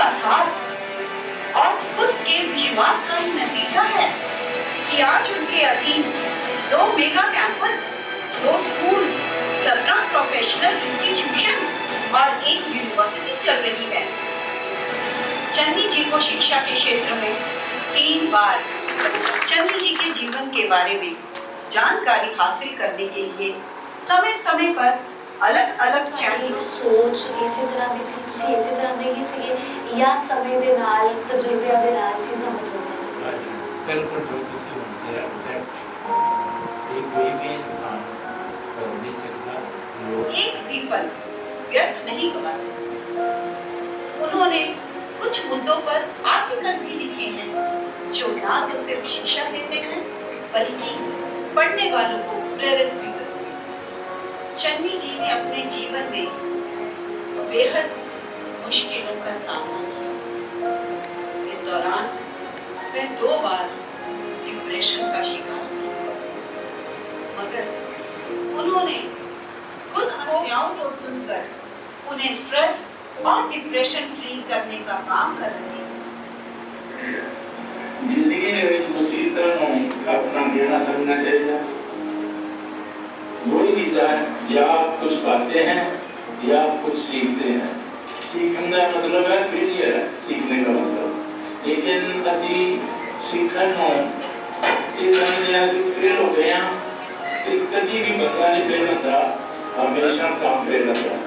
का साथ और खुद के विश्वास का ही नतीजा है कि आज उनके अधीन 2 mega campus, 2 school, 17 professional institutions और 1 यूनिवर्सिटी चल रही है। चन्नी जी को शिक्षा के क्षेत्र में 3 बार चन्नी जी के जीवन के बारे में जानकारी हासिल करने के लिए समय-समय पर अलग-अलग चैनल सोच इसी तरह ਦੀ ਸੀ ਤੁਸੀਂ ਇਸੇ ਤਰ੍ਹਾਂ ਦੇ ਹੀ ਸੀਗੇ ਜਾਂ ਸਮੇਂ ਦੇ ਨਾਲ ਤਜਰਬਿਆਂ ਦੇ ਨਾਲ ਚੀਜ਼ਾਂ ਬਦਲਦੀਆਂ ਸੀ बिल्कुल जो किसी होते हैं एक्सेप्ट एक कोई भी इंसान कर नहीं सकता एक भी पल व्यर्थ नहीं गवाते। उन्होंने कुछ मुद्दों पर आर्टिकल भी लिखे हैं जो ना तो सिर्फ शिक्षा देते हैं बल्कि पढ़ने वालों को प्रेरित भी करते हैं। चन्नी जी ने अपने जीवन में बेहद मुश्किलों का सामना किया। इस दौरान वे 2 बार डिप्रेशन का शिकार हुए, मगर उन्होंने खुद समस्याओं को सुनकर उन्हें स्ट्रेस और डिप्रेशन फ्री करने का काम कर रहे हैं। जिंदगी में मुसीबतों को अपना गिरना समझना चाहिए। वही चीज है या आप कुछ पाते हैं या आप कुछ सीखते हैं। सीखने का मतलब है फेलियर है सीखने का मतलब। लेकिन ਅਸੀਂ ਸਿੱਖਣ ਨੂੰ ਇਹ ਸਮਝਦੇ ਹਾਂ ਅਸੀਂ ਫੇਲ ਹੋ ਗਏ ਹਾਂ ਤੇ ਕਦੀ ਵੀ ਬੰਦਾ नहीं फेल होता, हमेशा काम फेल होता है।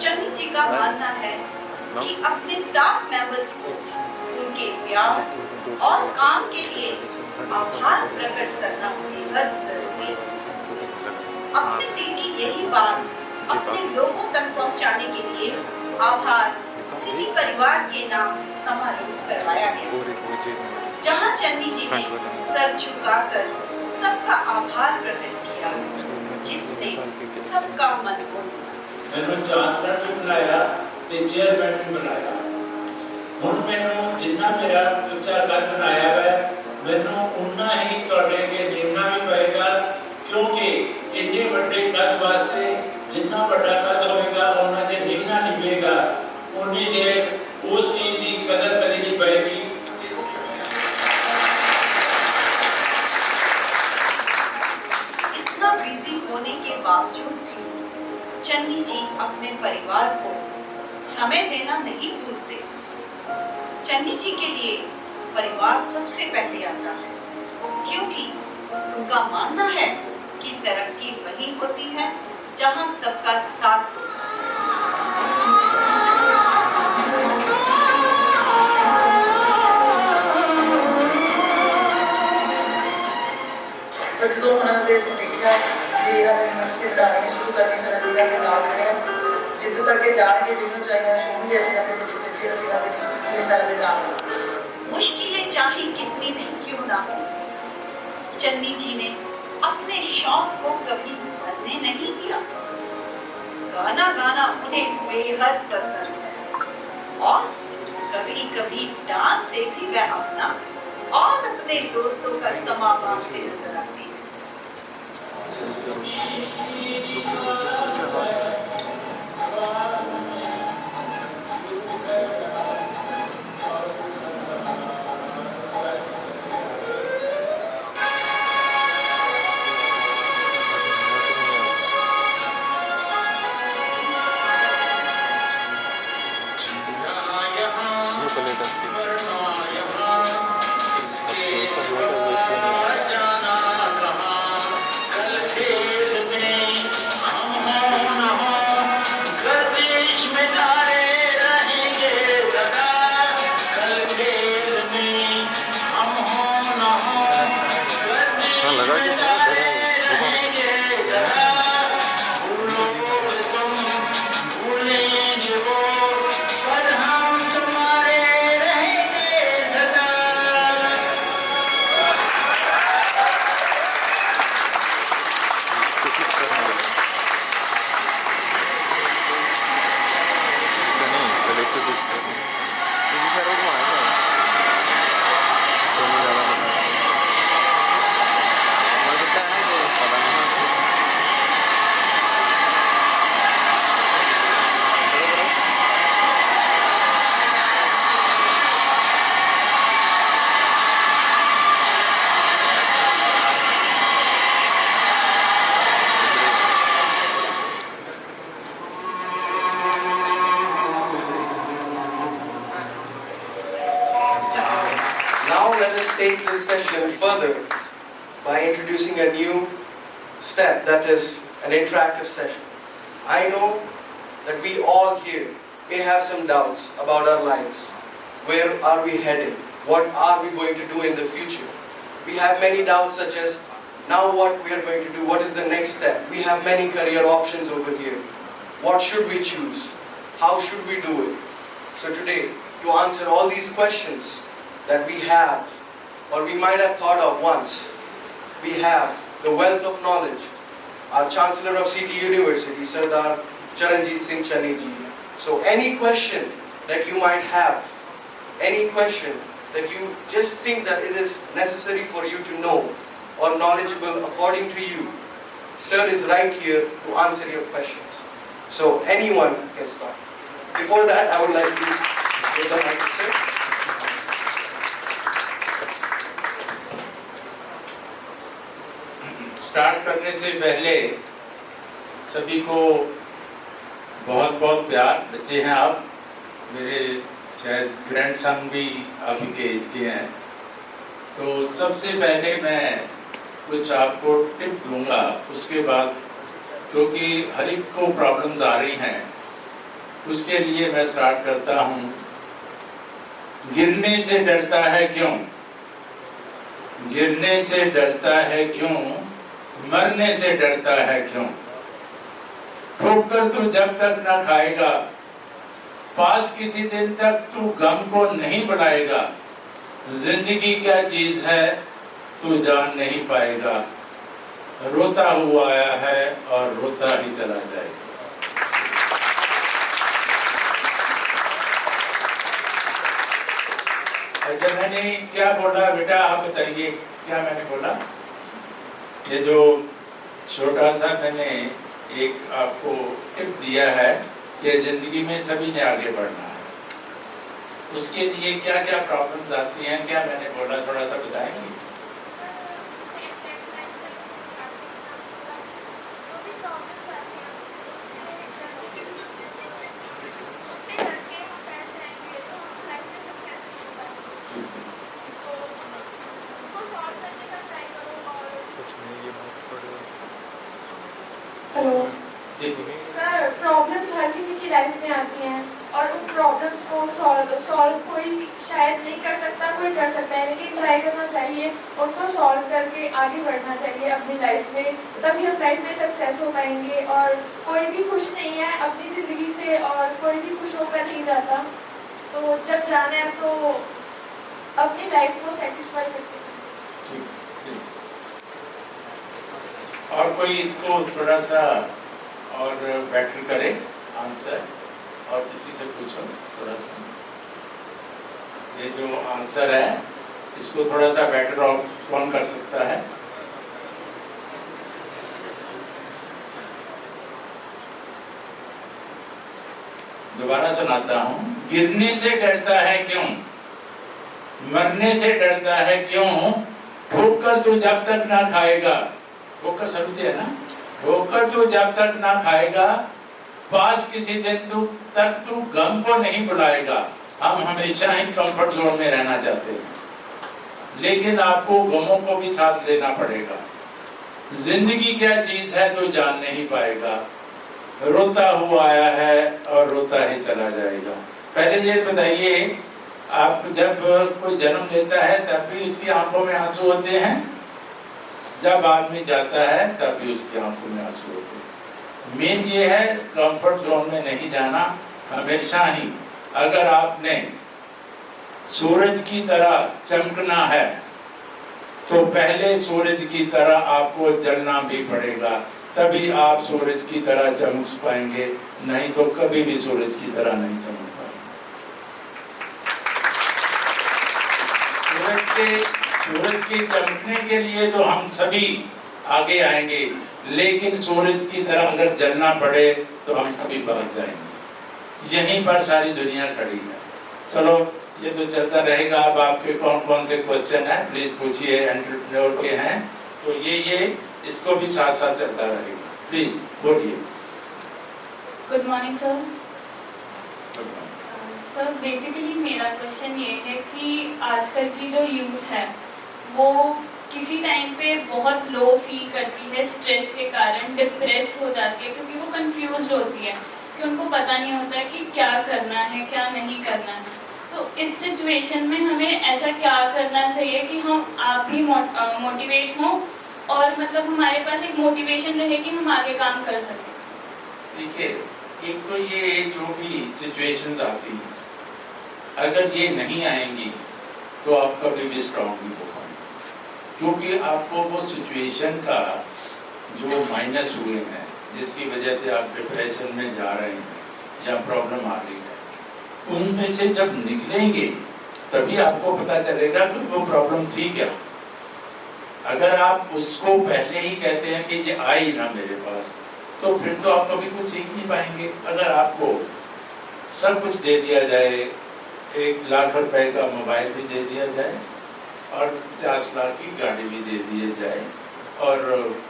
चन्नी जी का मानना है कि अपने स्टाफ मेंबर्स को उनके प्यार और काम के लिए आभार प्रकट करना बेहद जरूरी है। अपने दिल की यही बात अपने लोगों तक पहुंचाने के लिए आभार सिटी परिवार के नाम समारोह करवाया गया, जहां चन्नी जी ने सर झुकाकर सबका आभार प्रकट किया, जिसने सबका मन को मैंने चांसलर भी बनाया ते चेयरमैन भी बनाया। हुण मैनू जिन्ना मेरा उच्चा कद बनाया है मैनू उन्ना ही तुहाडे अगे निभना भी पएगा, क्योंकि इन्ने वड्डे कद वास्ते जिन्ना वड्डा कद होएगा उन्ना जे निभना निभेगा उन्नी देर उस चीज की कदर करी नहीं पाएगी। इतना बिजी होने के बावजूद भी चन्नी जी अपने परिवार को समय देना नहीं भूलते। चन्नी जी के लिए परिवार सबसे पहले आता है, क्योंकि उनका मानना है कि तरक्की वही होती है जहां सबका साथ हो। ਜਦੋਂ ਉਹਨਾਂ ਦੇ ਸਿੱਖਿਆ ਦੀ ਯੂਨੀਵਰਸਿਟੀ ਦਾ ਸ਼ੁਰੂ ਕਰਨੀ ਫਿਰ ਅਸੀਂ ਦੇ ਨਾਲ ਖੜੇ ਜਿੱਥੇ ਤੱਕ ਜਾਣਗੇ ਜਿਹਨੂੰ ਚਾਹੀਏ ਸੁਣਗੇ ਅਸੀਂ ਦੇ ਪਿੱਛੇ ਅਸੀਂ ਦੇ ਹਮੇਸ਼ਾ ਦੇ ਨਾਲ। मुश्किलें चाहे कितनी भी क्यों ना हो, चन्नी जी ने अपने शौक को कभी मरने नहीं दिया। गाना गाना उन्हें बेहद पसंद है और कभी-कभी डांस से भी वह अपना और अपने दोस्तों का समा बांटते नजर आते हैं। take this session further by introducing a new step, that is an interactive session. I know that we all here may have some doubts about our lives. Where are we headed? What are we going to do in the future? We have many doubts such as, now what we are going to do, what is the next step? We have many career options over here. What should we choose? How should we do it? So today, to answer all these questions that we have, or we might have thought of once, we have the wealth of knowledge, our Chancellor of City University, Sardar Charanjit Singh Channi ji. So any question that you might have, any question that you just think that it is necessary for you to know or knowledgeable according to you, sir is right here to answer your questions. So anyone can start. Before that, I would like to give the mic to sir. Start करने से पहले सभी को बहुत बहुत प्यार। बच्चे हैं आप, मेरे शायद ग्रैंडसन भी आप ही के एज के हैं। तो सबसे पहले मैं कुछ आपको टिप दूंगा, उसके बाद क्योंकि हर एक को प्रॉब्लम्स आ रही हैं, उसके लिए मैं स्टार्ट करता हूँ। गिरने से डरता है क्यों? गिरने से डरता है क्यों? मरने से डरता है क्यों? ठोकर तू जब तक ना खाएगा, पास किसी दिन तक तू गम को नहीं बुलाएगा। जिंदगी क्या चीज है तू जान नहीं पाएगा। रोता हुआ आया है और रोता ही चला जाएगा। अच्छा, मैंने क्या बोला बेटा, आप बताइए क्या मैंने बोला? ये जो छोटा सा मैंने एक आपको टिप दिया है कि जिंदगी में सभी ने आगे बढ़ना है, उसके लिए क्या क्या प्रॉब्लम्स आती हैं, क्या मैंने बोला, थोड़ा सा बताएंगे? हेलो सर, प्रॉब्लम्स हर किसी की लाइफ में आती हैं और उन प्रॉब्लम्स को सॉल्व कोई शायद नहीं कर सकता, कोई कर सकता है, लेकिन ट्राई करना चाहिए, उनको सॉल्व करके आगे बढ़ना चाहिए अपनी लाइफ में, तभी हम लाइफ में सक्सेस हो पाएंगे। और कोई भी खुश नहीं है अपनी ज़िंदगी से और कोई भी खुश होकर नहीं जाता, तो जब जाना है तो अपनी लाइफ को सेटिस्फाई करके। और कोई इसको थोड़ा सा और बेटर करे आंसर, और किसी से पूछो थोड़ा सा, ये जो आंसर है इसको थोड़ा सा बेटर और कौन कर सकता है? दोबारा सुनाता हूँ। गिरने से डरता है क्यों? मरने से डरता है क्यों? ठोकर तू जब तक ना खाएगा, ठोकर समझते है ना, ठोकर तू जब तक ना खाएगा, पास किसी दिन तक तू गम को नहीं बुलाएगा। हम हमेशा ही कंफर्ट जोन में रहना चाहते हैं, लेकिन आपको गमों को भी साथ लेना पड़ेगा। जिंदगी क्या चीज है तो जान नहीं पाएगा। रोता हुआ आया है और रोता ही चला जाएगा। पहले ये बताइए, आप जब कोई जन्म लेता है तब भी उसकी आंखों में आंसू होते हैं, जब आदमी जाता है तब भी उसकी आंखों में आंसू होते हैं। मेन ये है कंफर्ट जोन में नहीं जाना हमेशा ही। अगर आपने सूरज की तरह चमकना है तो पहले सूरज की तरह आपको जलना भी पड़ेगा, तभी आप सूरज की तरह चमक पाएंगे, नहीं तो कभी भी सूरज की तरह नहीं चमक पाएंगे। सूरज के चमकने के लिए तो हम सभी आगे आएंगे, लेकिन सूरज की तरह अगर जलना पड़े तो हम सभी भाग जाएंगे। यहीं पर सारी दुनिया खड़ी है। चलो, ये तो चलता रहेगा। अब आपके कौन कौन से क्वेश्चन हैं प्लीज पूछिए, एंटरप्रेन्योर के हैं तो ये इसको भी साथ साथ चलता रहेगा। प्लीज बोलिए। Good morning sir. Sir basically मेरा क्वेश्चन ये है कि आजकल की जो यूथ है वो किसी टाइम पे बहुत लो फील करती है स्ट्रेस के कारण, डिप्रेस हो जाती है क्योंकि वो कंफ्यूज्ड होती है कि उनको पता नहीं होता है कि क्या करना है क्या नहीं करना है। तो इस सिचुएशन में हमें ऐसा क्या करना चाहिए कि हम आप भी मोटिवेट हों और मतलब हमारे पास एक मोटिवेशन रहे कि हम आगे काम कर सकें। देखिए, एक तो ये जो भी सिचुएशंस आती हैं, अगर ये नहीं आएंगी तो आप कभी भी स्ट्रॉन्ग नहीं हो पाएंगे, क्योंकि आपको वो सिचुएशन का जो माइनस हुए हैं, जिसकी वजह से आप डिप्रेशन में जा रहे हैं या प्रॉब्लम आ रही है, उनमें से जब निकलेंगे तभी आपको पता चलेगा कि वो प्रॉब्लम थी क्या। अगर आप उसको पहले ही कहते हैं कि ये आई ना मेरे पास, तो फिर तो आप कभी कुछ सीख नहीं पाएंगे। अगर आपको सब कुछ दे दिया जाए, 1 लाख रुपए का मोबाइल भी दे दिया जाए और 50 लाख की गाड़ी भी दे दी जाए और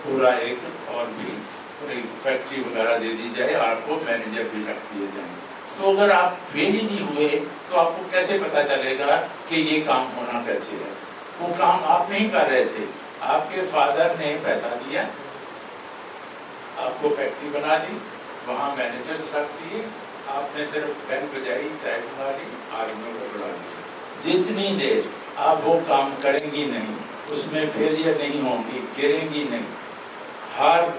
पूरा एक और भी पूरी फैक्ट्री वगैरह दे दी जाए, आपको मैनेजर भी रख दिए जाए, तो अगर आप फेल ही नहीं हुए तो आपको कैसे पता चलेगा कि ये काम होना कैसे है। वो काम आप नहीं कर रहे थे, आपके फादर ने पैसा दिया, आपको फैक्ट्री बना दी, वहाँ मैनेजर्स रख दिए, आपने सिर्फ पेन बजाई, चाय बना ली, आदमियों को बुला दिया। जितनी देर आप वो काम करेंगी नहीं, उसमें फेलियर नहीं होंगी, गिरेंगी नहीं, हार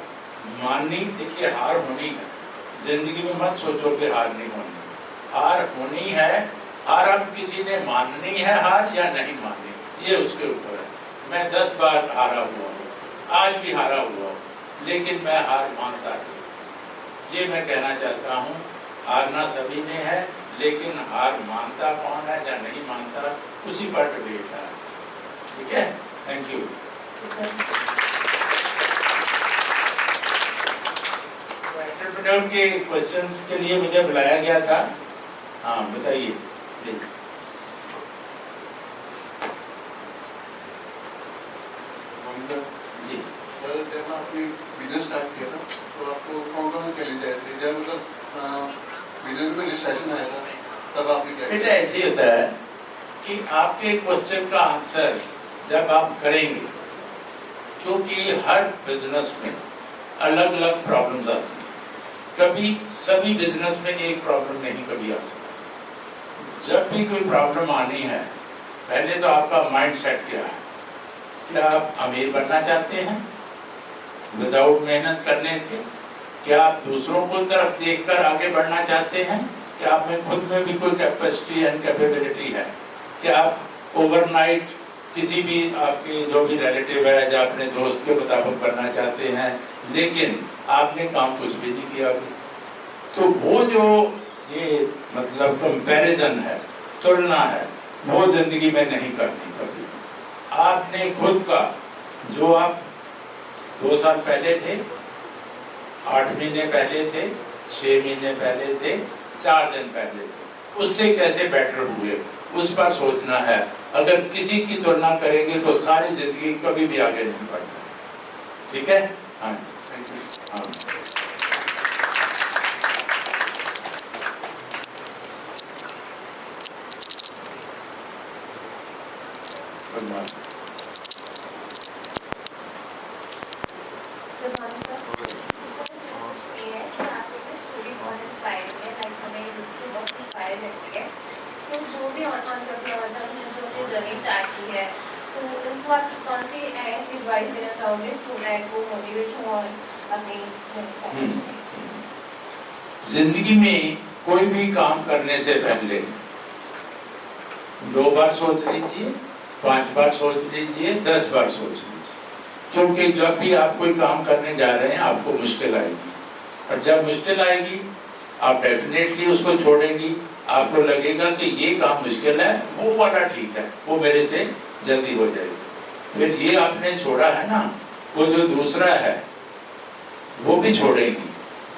माननी, देखिए हार होनी है जिंदगी में, मत सोचो कि हार नहीं होनी, हार होनी है। हार अब किसी ने माननी है हार या नहीं माननी, ये उसके ऊपर है। मैं 10 बार हारा हुआ हूँ, आज भी हारा हुआ हूँ, लेकिन मैं हार मानता हूँ। ये मैं कहना चाहता हूँ, हारना सभी ने है, लेकिन हार मानता कौन है या नहीं मानता, उसी पर डिबेट है। ठीक है, थैंक यू। एंटरप्रेन्योर के क्वेश्चंस के लिए मुझे बुलाया गया था। हाँ बताइए प्लीज। जी सर, जब आपने बिजनेस स्टार्ट किया था तो आपको कौन कौन से चैलेंज आए थे? जब मतलब बिजनेस में रिसेशन आया था तब आपने क्या बेटा ऐसे होता है कि आपके क्वेश्चन का आंसर जब आप करेंगे, क्योंकि हर बिजनेस में अलग अलग प्रॉब्लम्स आती हैं, कभी सभी बिजनेस में एक प्रॉब्लम नहीं कभी आ सकती। जब भी कोई प्रॉब्लम आनी है, पहले तो आपका माइंड सेट क्या है, क्या आप अमीर बनना चाहते हैं विदाउट मेहनत करने से? क्या आप दूसरों को तरफ देखकर आगे बढ़ना चाहते हैं? क्या आप में खुद में भी कोई कैपेसिटी एंड कैपेबिलिटी है? क्या आप ओवरनाइट किसी भी आपके जो भी रिलेटिव है या अपने दोस्त के मुताबिक बनना चाहते हैं, लेकिन आपने काम कुछ भी नहीं किया अभी? तो वो जो ये मतलब कंपैरिजन है, तुलना है, वो जिंदगी में नहीं करनी कभी। आपने खुद का जो आप 2 साल पहले थे, 8 महीने पहले थे, 6 महीने पहले थे, 4 दिन पहले थे, उससे कैसे बेटर हुए, उस पर सोचना है। अगर किसी की तुलना करेंगे तो सारी जिंदगी कभी भी आगे नहीं बढ़ना। ठीक है? हाँ हाँ। जिंदगी में कोई भी काम करने से पहले 2 बार सोच लीजिए, 5 बार सोच लीजिए, 10 बार सोच लीजिए, क्योंकि जब भी आप कोई काम करने जा रहे हैं आपको मुश्किल आएगी, और जब मुश्किल आएगी आप डेफिनेटली उसको छोड़ेंगी। आपको लगेगा कि ये काम मुश्किल है, वो वाला ठीक है, वो मेरे से जल्दी हो जाएगी। फिर ये आपने छोड़ा है ना, वो जो दूसरा है वो भी छोड़ेगी।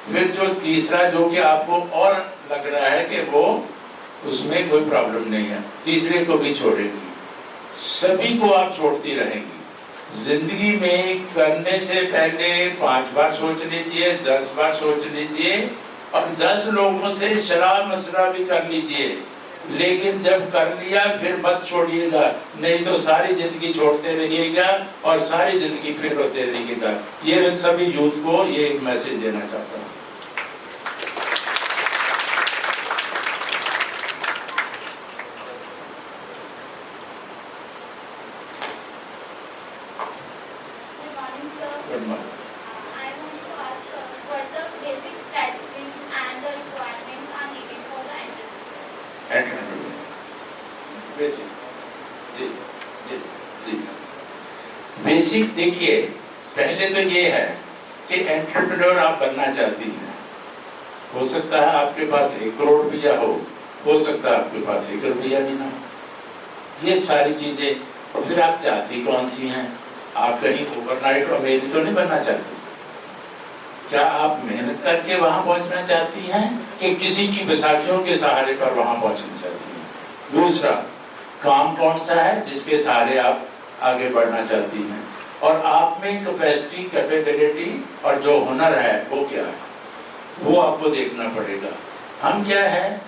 फिर जो तीसरा, जो कि आपको और लग रहा है कि वो उसमें कोई प्रॉब्लम नहीं है, तीसरे को भी छोड़ेगी। सभी को आप छोड़ती रहेंगी। जिंदगी में करने से पहले 5 बार सोच लीजिए, 10 बार सोच लीजिए, और 10 लोगों से सलाह मशवरा भी कर लीजिए लेकिन जब कर लिया फिर मत छोड़िएगा, नहीं तो सारी जिंदगी छोड़ते रहिएगा और सारी जिंदगी फिर होते रहिएगा। ये मैं सभी यूथ को ये एक मैसेज देना चाहता हूँ। बेसिक देखिए, पहले तो ये है कि एंटरप्रेन्योर आप बनना चाहती हैं, हो सकता है आपके पास 1 करोड़ रुपया हो सकता है आपके पास 1 रुपया भी ना हो। ये सारी चीजें, फिर आप चाहती कौन सी हैं? आप कहीं ओवरनाइट अमीर तो नहीं बनना चाहती? क्या आप मेहनत करके वहां पहुंचना चाहती हैं कि किसी की बैसाखियों के सहारे पर वहां पहुंचना चाहती हैं? दूसरा, काम कौन सा है जिसके सहारे आप आगे बढ़ना चाहती हैं? और आप में कैपेसिटी, कैपेबिलिटी और जो हुनर है वो क्या है, वो आपको देखना पड़ेगा। हम क्या है,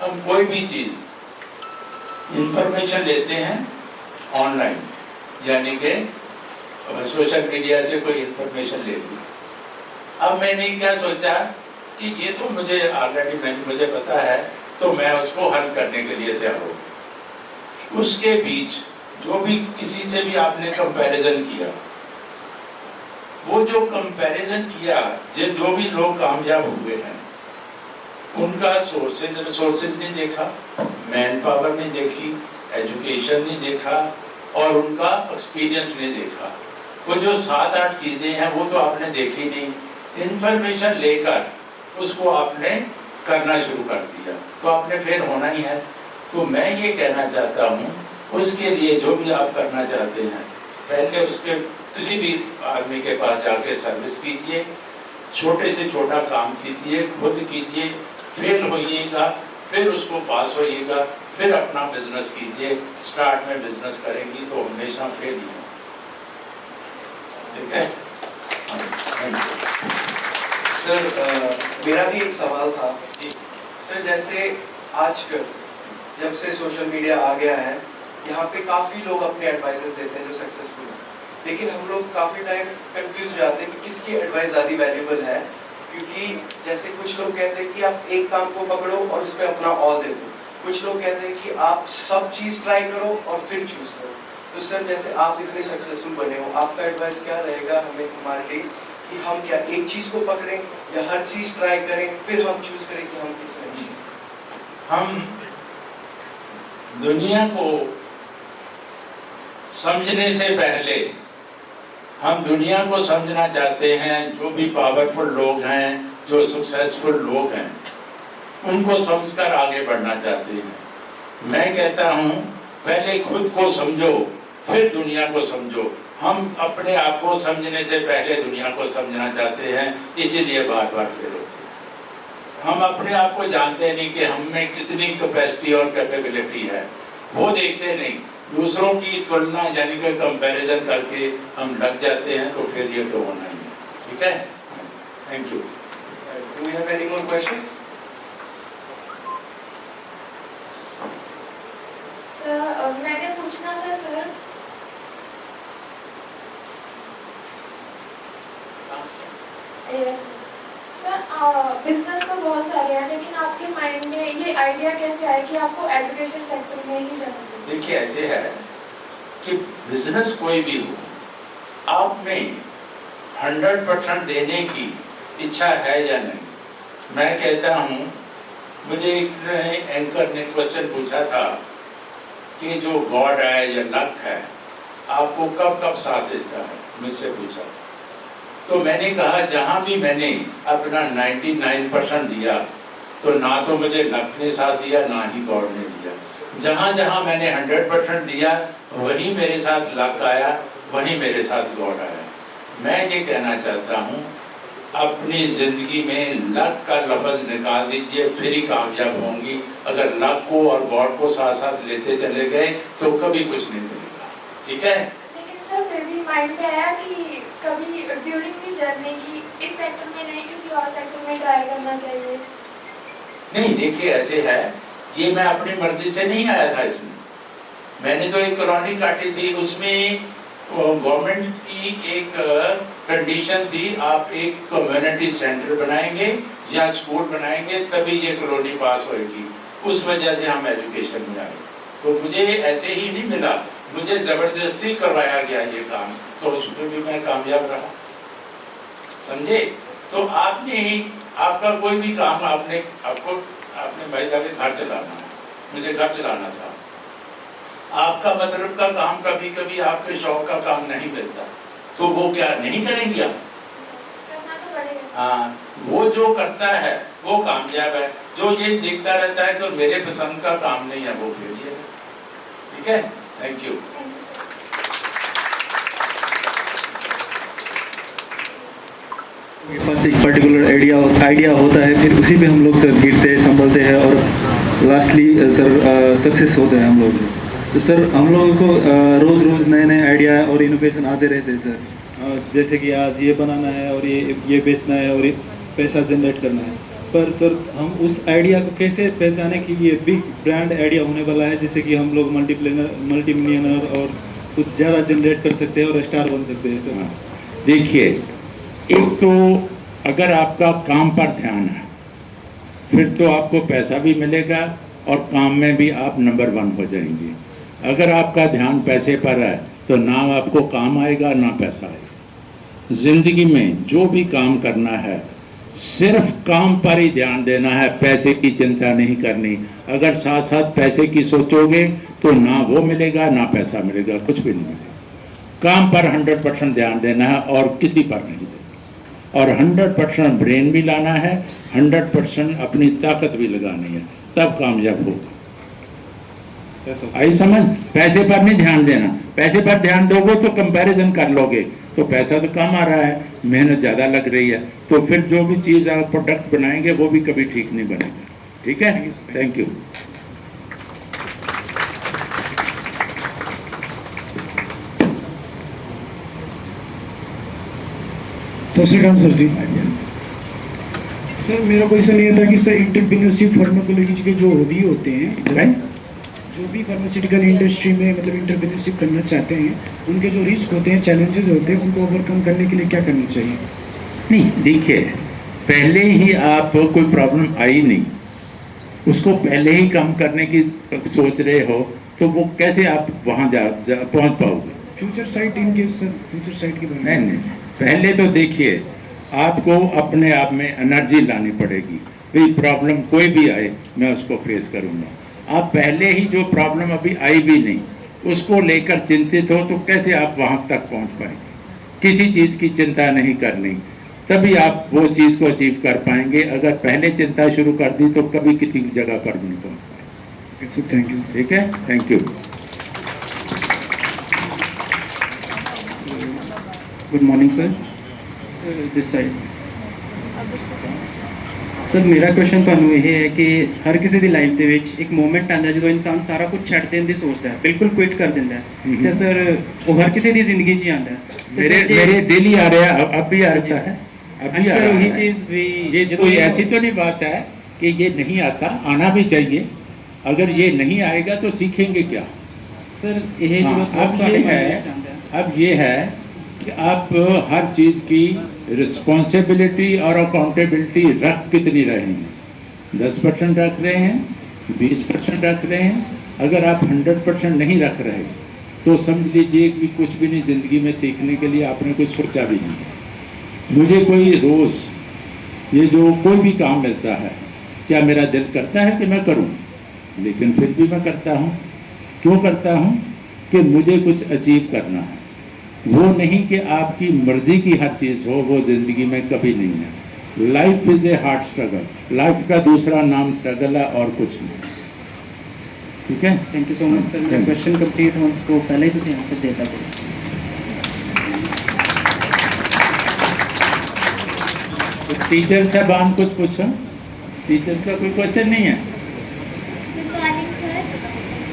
हम कोई भी चीज इंफॉर्मेशन लेते हैं ऑनलाइन, यानी कि सोशल मीडिया से कोई इंफॉर्मेशन ले ली। अब मैंने क्या सोचा कि ये तो मुझे ऑलरेडी मुझे पता है, तो मैं उसको हल करने के लिए तैयार हूँ। उसके बीच जो भी किसी से भी आपने कंपैरिजन किया, वो जो कंपैरिजन किया, जो भी लोग कामयाब हुए हैं, उनका सोर्सेज नहीं देखा, मैन पावर नहीं देखी, एजुकेशन नहीं देखा और उनका एक्सपीरियंस नहीं देखा। वो जो 7-8 चीजें हैं वो तो आपने देखी नहीं। इंफॉर्मेशन लेकर उसको आपने करना शुरू कर दिया तो आपने फिर होना ही है। तो मैं ये कहना चाहता हूँ, उसके लिए जो भी आप करना चाहते हैं, पहले उसके किसी भी आदमी के पास जाके सर्विस कीजिए, छोटे से छोटा काम कीजिए, खुद कीजिए, फेल होइएगा, फिर उसको पास होइएगा, फिर अपना बिजनेस कीजिए। स्टार्ट में बिजनेस करेंगी तो हमेशा फेल ही हो, ठीक है? सर, मेरा भी एक सवाल था। सर, जैसे आजकल जब से सोशल मीडिया आ गया है, यहाँ पे काफ़ी लोग अपने एडवाइसेस देते हैं जो सक्सेसफुल हैं, लेकिन हम लोग काफ़ी टाइम कंफ्यूज हो जाते हैं कि किसकी एडवाइस ज़्यादा वैल्यूबल है। क्योंकि जैसे कुछ लोग कहते हैं कि आप एक काम को पकड़ो और उस पर अपना ऑल दे दो, कुछ लोग कहते हैं कि आप सब चीज़ ट्राई करो और फिर चूज़ करो। तो सर, जैसे आप इतने सक्सेसफुल बने हो, आपका एडवाइस क्या रहेगा हमारे लिए कि हम क्या एक चीज़ को पकड़ें या हर चीज़ ट्राई करें, फिर हम चूज़ करें कि हम किस में अच्छे हैं? हम दुनिया को समझने से पहले हम दुनिया को समझना चाहते हैं। जो भी पावरफुल लोग हैं, जो सक्सेसफुल लोग हैं, उनको समझकर आगे बढ़ना चाहते हैं। मैं कहता हूं, पहले खुद को समझो, फिर दुनिया को समझो। हम अपने आप को समझने से पहले दुनिया को समझना चाहते हैं, इसीलिए बार बार फेल होते हैं। हम अपने आप को जानते नहीं कि हम में कितनी कैपेसिटी और कैपेबिलिटी है, वो देखते नहीं। दूसरों की तुलना यानी कि कंपैरिजन करके हम लग जाते हैं, तो फिर ये तो होना ही है, ठीक है? Thank you. Do we have any more questions? Sir, मैंने पूछना था सर, बिजनेस तो बहुत सारे हैं, लेकिन आपके माइंड में ये आइडिया कैसे आया कि आपको एजुकेशन सेक्टर में ही जाना चाहिए? देखिए, ऐसे है कि बिजनेस कोई भी हो, आप में 100% देने की इच्छा है या नहीं। मैं कहता हूँ, मुझे एक एंकर ने क्वेश्चन पूछा था कि जो गॉड है या लक है, आपको कब कब साथ देता है, मुझसे पूछा। तो मैंने कहा, जहाँ भी मैंने अपना 99% दिया, तो ना तो मुझे लक ने साथ दिया, ना ही गॉड ने दिया। जहाँ जहाँ मैंने 100% दिया, वही मेरे साथ लक आया, वही मेरे साथ गॉड आया। मैं ये कहना चाहता हूँ, अपनी ज़िंदगी में लक का लफ्ज़ निकाल दीजिए, फिर ही कामयाब होंगी। अगर लक को और गॉड को साथ साथ लेते चले गए तो कभी कुछ नहीं मिलेगा, ठीक है? लेकिन सर, फिर भी माइंड में आया कि कभी ड्यूरिंग दी जर्नी की इस सेक्टर में नहीं, किसी और सेक्टर में ट्राई करना चाहिए। नहीं, देखिए, ऐसे है ये मैं अपनी मर्जी से नहीं आया था इसमें। मैंने तो एक कॉलोनी काटी थी, उसमें गवर्नमेंट की एक कंडीशन थी, आप एक कम्युनिटी सेंटर बनाएंगे या स्कूल बनाएंगे तभी ये कॉलोनी पास होएगी। उस वजह से हम एजुकेशन में आए। तो मुझे ऐसे ही नहीं मिला, मुझे जबरदस्ती करवाया गया ये काम, तो उसमें भी मैं कामयाब रहा। समझे? तो आपने ही, आपका कोई भी काम आपने भाई जाके घर चलाना है, मुझे घर चलाना था। आपका मतलब का काम कभी कभी आपके शौक का काम नहीं मिलता, तो वो क्या नहीं करेंगे आप? हाँ, वो जो करता है वो कामयाब है। जो ये देखता रहता है तो मेरे पसंद का काम नहीं है, वो फेलियर है। ठीक है, थैंक यू। मेरे पास एक पर्टिकुलर आइडिया होता है, फिर उसी पे हम लोग सर गिरते हैं, संभलते हैं और लास्टली सर सक्सेस होते हैं हम लोग। तो सर हम लोगों को रोज़ रोज़ नए नए आइडिया और इनोवेशन आते रहते हैं सर। जैसे कि आज ये बनाना है और ये बेचना है और ये पैसा जनरेट करना है, पर सर हम उस आइडिया को कैसे पहचाने कि ये बिग ब्रांड आइडिया होने वाला है, जैसे कि हम लोग मल्टीमिलियनर और कुछ ज़्यादा जनरेट कर सकते हैं और स्टार बन सकते हैं सर। देखिए, एक तो अगर आपका काम पर ध्यान है फिर तो आपको पैसा भी मिलेगा और काम में भी आप नंबर 1 हो जाएंगे। अगर आपका ध्यान पैसे पर है तो ना आपको काम आएगा ना पैसा आएगा। ज़िंदगी में जो भी काम करना है सिर्फ काम पर ही ध्यान देना है, पैसे की चिंता नहीं करनी। अगर साथ साथ पैसे की सोचोगे तो ना वो मिलेगा ना पैसा मिलेगा, कुछ भी नहीं मिलेगा। काम पर 100% ध्यान देना है और किसी पर नहीं देना, और 100% ब्रेन भी लाना है, 100% अपनी ताकत भी लगानी है, तब कामयाब होगा। आई समझ? पैसे पर नहीं ध्यान देना। पैसे पर ध्यान दोगे तो कंपैरिजन कर लोगे, तो पैसा तो कम आ रहा है, मेहनत ज़्यादा लग रही है, तो फिर जो भी चीज़ आप प्रोडक्ट बनाएंगे वो भी कभी ठीक नहीं बनेगा। ठीक है, थैंक यू। सत श्रीकाल सर जी। सर मेरा क्वेश्चन ये था कि सर इंटरप्रेन्योरशिप फार्माकोलॉजी के जो ओडी होते हैं, जो भी फार्मास्यूटिकल इंडस्ट्री में मतलब इंटरप्रेन्योरशिप करना चाहते हैं, उनके जो रिस्क होते हैं, चैलेंजेस होते हैं, उनको ओवरकम करने के लिए क्या करना चाहिए? नहीं, देखिए, पहले ही आप कोई प्रॉब्लम आई नहीं, उसको पहले ही कम करने की सोच रहे हो, तो वो कैसे आप वहाँ पहुँच पाओगे? फ्यूचर साइट इनके सर, फ्यूचर साइट के बारे में नहीं, पहले तो देखिए आपको अपने आप में एनर्जी लानी पड़ेगी। भाई प्रॉब्लम कोई भी आए मैं उसको फेस करूँगा। आप पहले ही जो प्रॉब्लम अभी आई भी नहीं उसको लेकर चिंतित हो तो कैसे आप वहाँ तक पहुँच पाएंगे? किसी चीज़ की चिंता नहीं करनी, तभी आप वो चीज़ को अचीव कर पाएंगे। अगर पहले चिंता शुरू कर दी तो कभी किसी जगह पर नहीं पहुँच पाएंगे। Thank you. ठीक है, thank you. Good morning sir. Sir this side. Sir मेरा क्वेश्चन ਤੁਹਾਨੂੰ ਇਹ ਹੈ ਕਿ ਹਰ ਕਿਸੇ ਦੀ ਲਾਈਫ ਦੇ ਵਿੱਚ ਇੱਕ ਮੂਮੈਂਟ ਆਉਂਦਾ ਜਦੋਂ ਇਨਸਾਨ ਸਾਰਾ ਕੁਝ ਛੱਡ ਦੇਣ ਦੀ ਸੋਚਦਾ ਹੈ, ਬਿਲਕੁਲ ਕੁਇਟ ਕਰ ਦਿੰਦਾ ਹੈ, ਤੇ ਸਰ ਉਹ ਹਰ ਕਿਸੇ ਦੀ ਜ਼ਿੰਦਗੀ 'ਚ ਹੀ ਆਉਂਦਾ ਹੈ। मेरे दिल ही आ रहा है, अब भी आ रहा है, अब भी आ सर रहा वही है। चीज़ भी ये कोई ऐसी तो नहीं बात है कि ये नहीं आता, आना भी चाहिए। अगर ये नहीं आएगा तो सीखेंगे क्या? सर ये जो अब ये है कि आप हर चीज़ की रिस्पॉन्सिबिलिटी और अकाउंटेबिलिटी रख कितनी रहे हैं? 10% रख रहे हैं, 20% रख रहे हैं। अगर आप 100% नहीं रख रहे तो समझ लीजिए कि कुछ भी नहीं, ज़िंदगी में सीखने के लिए आपने कुछ सोचा भी नहीं। मुझे कोई रोज़ ये जो कोई भी काम मिलता है, क्या मेरा दिल करता है कि मैं करूं? लेकिन फिर भी मैं करता हूं। क्यों करता हूं? कि मुझे कुछ अचीव करना है। वो नहीं कि आपकी मर्जी की हर चीज़ हो, वो ज़िंदगी में कभी नहीं है। Life is a hard struggle. Life का दूसरा नाम स्ट्रगल है और कुछ नहीं। ठीक है, thank you so much sir. मेरा क्वेश्चन कंप्लीट हो तो पहले ही तुम आंसर देता करो। टीचर साहब कुछ पूछो। टीचर्स का कोई क्वेश्चन नहीं है।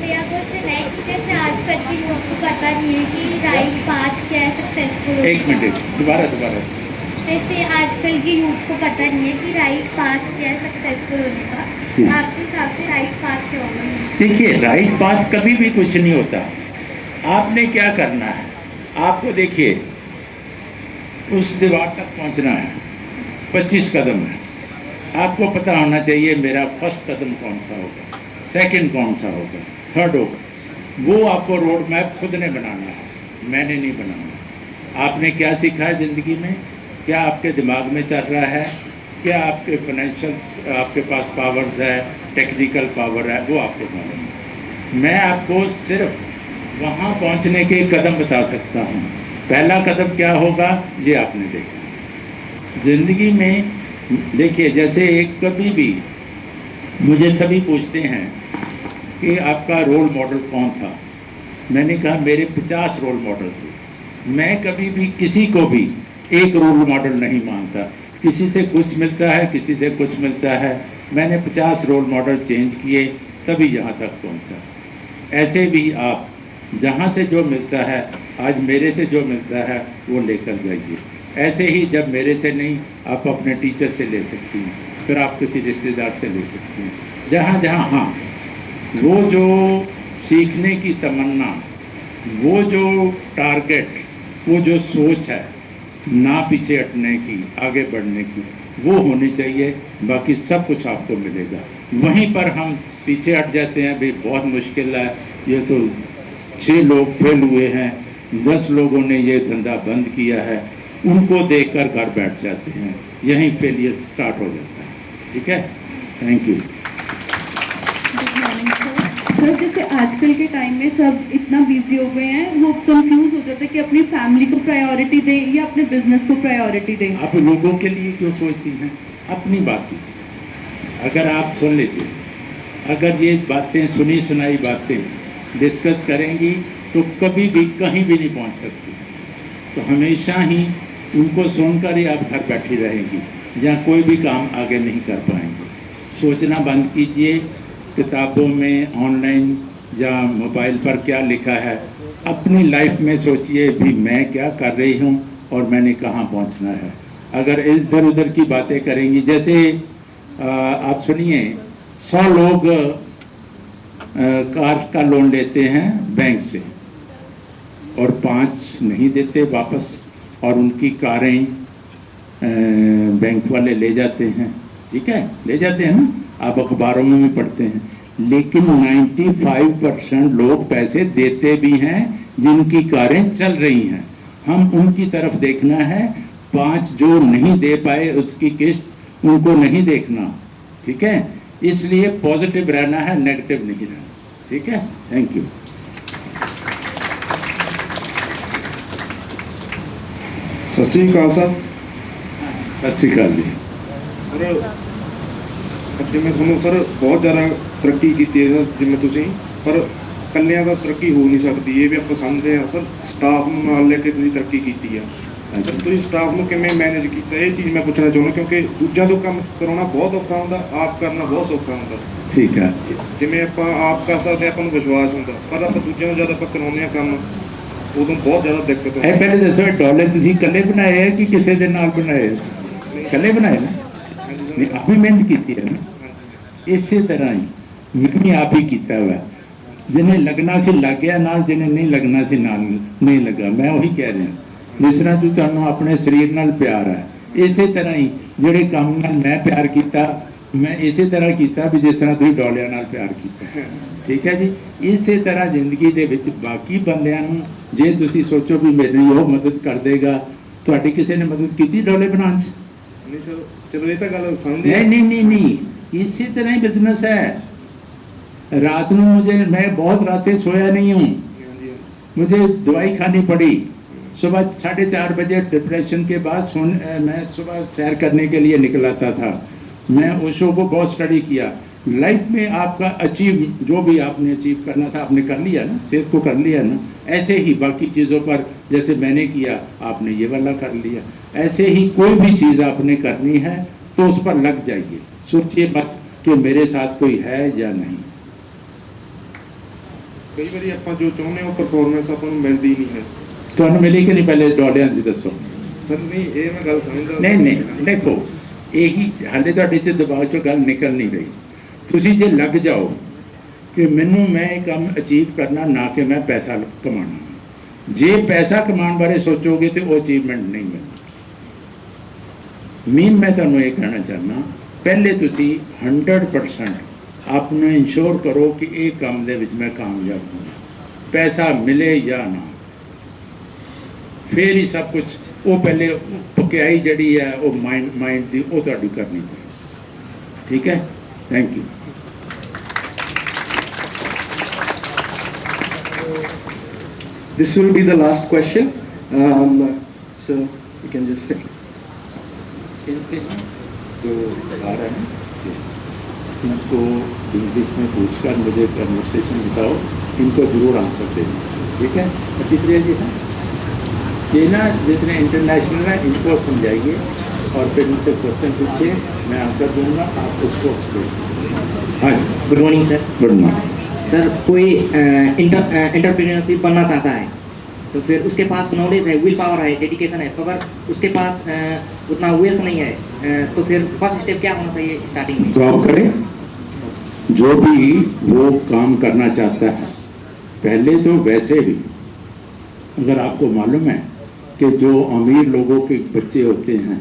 मेरा क्वेश्चन है कि जैसे आजकल की लोगों को पता नहीं है कि राइट पाथ क्या है सक्सेसफुल। एक मिनट, दोबारा। जैसे आजकल की यूथ को पता नहीं है कि राइट पाथ क्या है सक्सेसफुल होने का, आपके हिसाब से राइट पाथ देखिए राइट पाथ कभी भी कुछ नहीं होता। आपने क्या करना है, आपको देखिए उस दीवार तक पहुंचना है, 25 कदम है। आपको पता होना चाहिए मेरा फर्स्ट कदम कौन सा होगा, सेकंड कौन सा होगा, थर्ड होगा। वो आपको रोड मैप खुद ने बनाना है, मैंने नहीं बनाना। आपने क्या सीखा है ज़िंदगी में, क्या आपके दिमाग में चल रहा है, क्या आपके फाइनेंशियल आपके पास पावर्स है, टेक्निकल पावर है, वो आपको मालूम है। मैं आपको सिर्फ वहाँ पहुँचने के कदम बता सकता हूँ। पहला कदम क्या होगा ये आपने देखा। ज़िंदगी में देखिए जैसे एक कभी भी मुझे सभी पूछते हैं कि आपका रोल मॉडल कौन था, मैंने कहा मेरे 50 रोल मॉडल थे। मैं कभी भी किसी को भी एक रोल मॉडल नहीं मानता, किसी से कुछ मिलता है, किसी से कुछ मिलता है। मैंने 50 रोल मॉडल चेंज किए तभी यहाँ तक पहुँचा। ऐसे भी आप जहाँ से जो मिलता है, आज मेरे से जो मिलता है वो लेकर जाइए। ऐसे ही जब मेरे से नहीं, आप अपने टीचर से ले सकती हैं, फिर आप किसी रिश्तेदार से ले सकती हैं। जहाँ जहाँ हाँ वो जो सीखने की तमन्ना, वो जो टारगेट, वो जो सोच है ना पीछे हटने की, आगे बढ़ने की, वो होनी चाहिए। बाकी सब कुछ आपको मिलेगा। वहीं पर हम पीछे हट जाते हैं, भाई बहुत मुश्किल है, ये तो 6 लोग फेल हुए हैं, 10 लोगों ने ये धंधा बंद किया है, उनको देखकर घर बैठ जाते हैं। यहीं फेलियर स्टार्ट हो जाता है। ठीक है, थैंक यू। सर जैसे आजकल के टाइम में सब इतना बिजी हो गए हैं, वो कंफ्यूज हो जाता है कि अपनी फैमिली को प्रायोरिटी दें या अपने बिजनेस को प्रायोरिटी दें। आप लोगों के लिए क्यों सोचती हैं, अपनी बात कीजिए। अगर आप सुन लेते, अगर ये बातें सुनी सुनाई बातें डिस्कस करेंगी तो कभी भी कहीं भी नहीं पहुंच सकती। तो हमेशा ही उनको सुनकर ही आप घर बैठी रहेंगी, या कोई भी काम आगे नहीं कर पाएंगे। सोचना बंद कीजिए, किताबों में, ऑनलाइन या मोबाइल पर क्या लिखा है, अपनी लाइफ में सोचिए भी मैं क्या कर रही हूँ और मैंने कहाँ पहुँचना है। अगर इधर उधर की बातें करेंगी, जैसे आप सुनिए 100 लोग कार का लोन लेते हैं बैंक से और 5 नहीं देते वापस, और उनकी कारें बैंक वाले ले जाते हैं। ठीक है, ले जाते हैं ना, आप अखबारों में भी पढ़ते हैं। लेकिन 95% लोग पैसे देते भी हैं जिनकी कारें चल रही हैं। हम उनकी तरफ देखना है, 5 जो नहीं दे पाए उसकी किस्त उनको नहीं देखना। ठीक है, इसलिए पॉजिटिव रहना है, नेगेटिव नहीं रहना। ठीक है, थैंक यू। सत श्री अकाल सर। सत श्री अकाल जी। सर जिਵੇਂ ਤੁਹਾਨੂੰ ਸਰ ਬਹੁਤ ਜ਼ਿਆਦਾ ਤਰੱਕੀ ਕੀਤੀ ਹੈ ਸਰ, ਜਿਵੇਂ ਤੁਸੀਂ, ਪਰ ਇਕੱਲਿਆਂ ਦਾ ਤਰੱਕੀ ਹੋ ਨਹੀਂ ਸਕਦੀ, ਇਹ ਵੀ ਆਪਾਂ ਸਮਝਦੇ ਹਾਂ ਸਰ। ਸਟਾਫ ਨੂੰ ਨਾਲ ਲੈ ਕੇ ਤੁਸੀਂ ਤਰੱਕੀ ਕੀਤੀ ਆ, ਤੁਸੀਂ ਸਟਾਫ ਨੂੰ ਕਿਵੇਂ ਮੈਨੇਜ ਕੀਤਾ, ਇਹ ਚੀਜ਼ ਮੈਂ ਪੁੱਛਣਾ ਚਾਹੁੰਦਾ। ਕਿਉਂਕਿ ਦੂਜਿਆਂ ਤੋਂ ਕੰਮ ਕਰਾਉਣਾ ਬਹੁਤ ਔਖਾ ਹੁੰਦਾ, ਆਪ ਕਰਨਾ ਬਹੁਤ ਸੌਖਾ ਹੁੰਦਾ। ਠੀਕ ਹੈ, ਜਿਵੇਂ ਆਪਾਂ ਆਪ ਕਰ ਸਕਦੇ ਆਪਾਂ ਨੂੰ ਵਿਸ਼ਵਾਸ ਹੁੰਦਾ, ਪਰ ਆਪਾਂ ਦੂਜਿਆਂ ਨੂੰ ਜਦ ਆਪਾਂ ਕਰਾਉਂਦੇ ਹਾਂ ਕੰਮ, ਉਦੋਂ ਬਹੁਤ ਜ਼ਿਆਦਾ ਦਿੱਕਤ ਹੁੰਦੀ ਹੈ। ਪਹਿਲੇ ਦੱਸੋ, ਡਾਲਰ ਤੁਸੀਂ ਇਕੱਲੇ ਬਣਾਏ ਹੈ ਕਿ ਕਿਸੇ ਦੇ ਨਾਲ ਬਣਾਏ? ਇਕੱਲੇ ਬਣਾਏ ਨਾ, ਨਹੀਂ ਆਪ ਹੀ ਮਿਹਨਤ ਕੀਤੀ ਹੈ ਨਾ। ਇਸੇ ਤਰ੍ਹਾਂ ਹੀ ਮੈਂ ਵੀ ਆਪ ਹੀ ਕੀਤਾ ਵਾ। ਜਿਹਨੇ ਲੱਗਣਾ ਸੀ ਲੱਗ ਗਿਆ ਨਾਲ, ਜਿਹਨੇ ਨਹੀਂ ਲੱਗਣਾ ਸੀ ਨਾਲ ਨਹੀਂ ਲੱਗਾ। ਮੈਂ ਉਹੀ ਕਹਿ ਰਿਹਾ, ਜਿਸ ਤਰ੍ਹਾਂ ਤੁਸੀਂ ਤੁਹਾਨੂੰ ਆਪਣੇ ਸਰੀਰ ਨਾਲ ਪਿਆਰ ਹੈ, ਇਸੇ ਤਰ੍ਹਾਂ ਹੀ ਜਿਹੜੇ ਕੰਮ ਨਾਲ ਮੈਂ ਪਿਆਰ ਕੀਤਾ, ਮੈਂ ਇਸੇ ਤਰ੍ਹਾਂ ਕੀਤਾ ਵੀ ਜਿਸ ਤਰ੍ਹਾਂ ਤੁਸੀਂ ਡੋਲਿਆਂ ਨਾਲ ਪਿਆਰ ਕੀਤਾ। ਠੀਕ ਹੈ ਜੀ, ਇਸੇ ਤਰ੍ਹਾਂ ਜ਼ਿੰਦਗੀ ਦੇ ਵਿੱਚ ਬਾਕੀ ਬੰਦਿਆਂ ਨੂੰ ਜੇ ਤੁਸੀਂ ਸੋਚੋ ਵੀ ਮੇਰੀ ਉਹ ਮਦਦ ਕਰ ਦੇਗਾ, ਤੁਹਾਡੀ ਕਿਸੇ ਨੇ ਮਦਦ ਕੀਤੀ ਡੋਲੇ ਬਣਾਉਣ 'ਚ? ਨਹੀਂ ਸਰ, ਚਲੋ ਇਹ ਤਾਂ ਗੱਲ ਸਮਝਦੇ। नहीं, इसी तरह ही बिजनेस है। रात में मैं बहुत रातें सोया नहीं हूँ, मुझे दवाई खानी पड़ी। सुबह 4:30 बजे डिप्रेशन के बाद मैं सुबह सैर करने के लिए निकलाता था। मैं ओशो को बहुत स्टडी किया। लाइफ में आपका अचीव जो भी आपने अचीव करना था आपने कर लिया ना, सेहत को कर लिया ना। ऐसे ही बाकी चीज़ों पर जैसे मैंने किया, आपने ये वाला कर लिया। ऐसे ही कोई भी चीज़ आपने करनी है तो उस पर लग जाइए। सोचिए मत कि मेरे साथ कोई है या नहीं। कई बार ਆਪਾਂ जो ਚਾਹੁੰਦੇ ਹਾਂ परफॉर्मेंस ਆਪਾਂ ਨੂੰ ਮਿਲਦੀ ਨਹੀਂ ਹੈ। ਤੁਹਾਨੂੰ ਮਿਲੀ ਕਿ ਨਹੀਂ, ਪਹਿਲੇ ਡੋਲਿਆਂ ਦੀ ਦੱਸੋ। ਸਰ ਨਹੀਂ, ਇਹ ਮੈਂ ਗੱਲ ਸਮਝਦਾ। ਨਹੀਂ, ਦੇਖੋ ਇਹੀ ਹਾਲੇ ਤੁਹਾਡੇ 'ਚ ਦਿਮਾਗ 'ਚੋਂ ਗੱਲ ਨਿਕਲ ਨਹੀਂ ਰਹੀ। ਤੁਸੀਂ ਜੇ ਲੱਗ ਜਾਓ कि मैनू मैं एक काम अचीव करना ना कि मैं पैसा कमाना। जे पैसा कमाने बारे सोचोगे तो वो अचीवमेंट नहीं मिलना। मीन मैं तुहानू ये कहना चाहना, पहले तुसी 100% आपने इंश्योर करो कि ये काम दे विच मैं कामयाब हूँ, पैसा मिले या ना, फिर ही सब कुछ। वो पहले पक्याई जड़ी है वो माइंड की वो तुहाडी करनी चाहिए। ठीक है, thank you. This will be the last question. So you can just say. इनसे जो आ रहा है इनको इंग्लिश में पूछकर मुझे कन्वर्सेशन बताओ, इनको जरूर आंसर देना। ठीक है, प्रतिक्रिया जी है ये ना, जितने इंटरनेशनल है इनको समझाइए और फिर उनसे क्वेश्चन पूछिए, मैं आंसर दूंगा, आप उसको एक्सप्लेन। हाँ जी, good morning sir. Good morning sir. कोई एंटरप्रेन्योरशिप बनना चाहता है तो फिर उसके पास नॉलेज है, विल पावर है, डेडिकेशन है, अगर उसके पास उतना वेल्थ नहीं है तो फिर फर्स्ट स्टेप क्या होना चाहिए स्टार्टिंग में? जॉब करें। जो भी वो काम करना चाहता है, पहले तो वैसे भी अगर आपको मालूम है कि जो अमीर लोगों के बच्चे होते हैं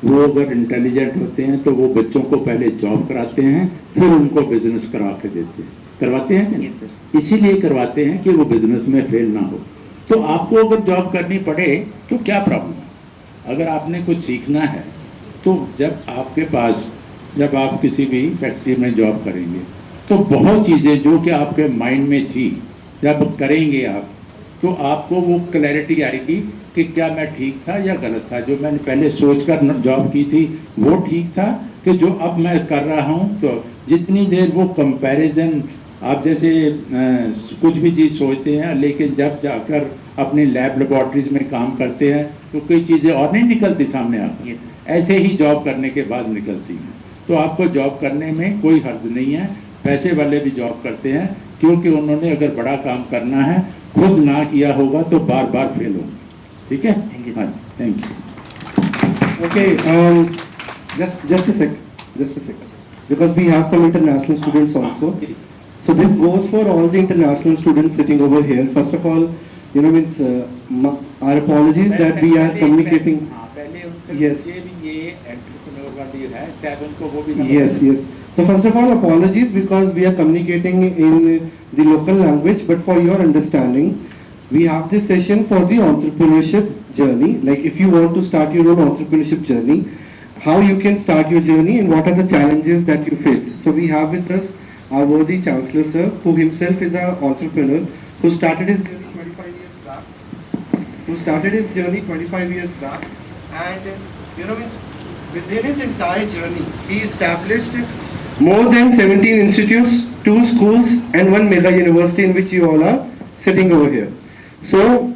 वो अगर इंटेलिजेंट होते हैं तो वो बच्चों को पहले जॉब कराते हैं, फिर उनको बिजनेस करा के देते हैं। करवाते हैं कि नहीं? इसीलिए करवाते हैं कि वो बिजनेस में फेल ना हो। तो आपको अगर जॉब करनी पड़े तो क्या प्रॉब्लम है? अगर आपने कुछ सीखना है तो जब आप किसी भी फैक्ट्री में जॉब करेंगे तो बहुत चीज़ें जो कि आपके माइंड में थी, जब करेंगे आप तो आपको वो क्लैरिटी आएगी कि क्या मैं ठीक था या गलत था। जो मैंने पहले सोचकर जॉब की थी वो ठीक था कि जो अब मैं कर रहा हूँ। तो जितनी देर वो कंपैरिजन, आप जैसे कुछ भी चीज़ सोचते हैं लेकिन जब जाकर अपनी लैब लेबॉर्ट्रीज में काम करते हैं तो कई चीज़ें और नहीं निकलती सामने आकर, ऐसे ही जॉब करने के बाद निकलती हैं। तो आपको जॉब करने में कोई हर्ज नहीं है। पैसे वाले भी जॉब करते हैं क्योंकि उन्होंने अगर बड़ा काम करना है, खुद ना किया होगा तो बार बार फेल होगा। ठीक है, thank you. Okay, just a sec, because we have some international students also. So this goes for all the international students sitting over here. First of all, means our apologies that we are communicating. Yes. Yes. So first of all, apologies because we are communicating in the local language, but for your understanding, we have this session for the entrepreneurship journey. Like if you want to start your own entrepreneurship journey, how you can start your journey and what are the challenges that you face. So we have with us our worthy Chancellor Sir, who himself is an entrepreneur, who started his journey 25 years back. And means within his entire journey, he established more than 17 institutes, 2 schools and 1 mega university in which you all are sitting over here. So